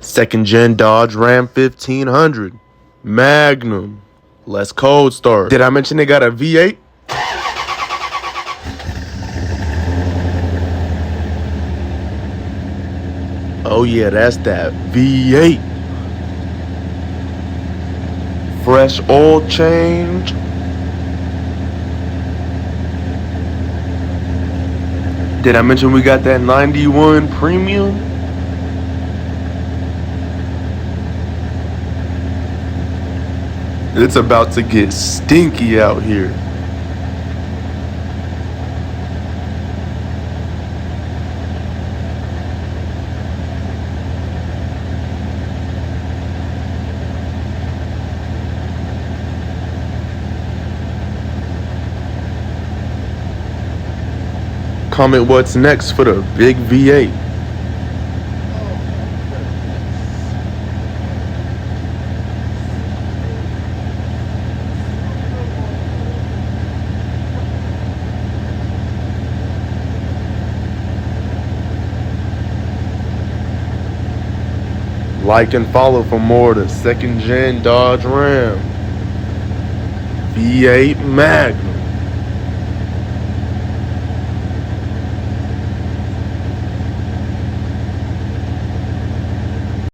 Second gen Dodge Ram 1500 Magnum. Let's cold start. Did I mention they got a V8? Oh yeah, that's that V8. Fresh oil change. Did I mention we got that 91 premium? It's about to get stinky out here. Comment what's next for the big V8. Like and follow for more of the second gen Dodge Ram V8 Magnum.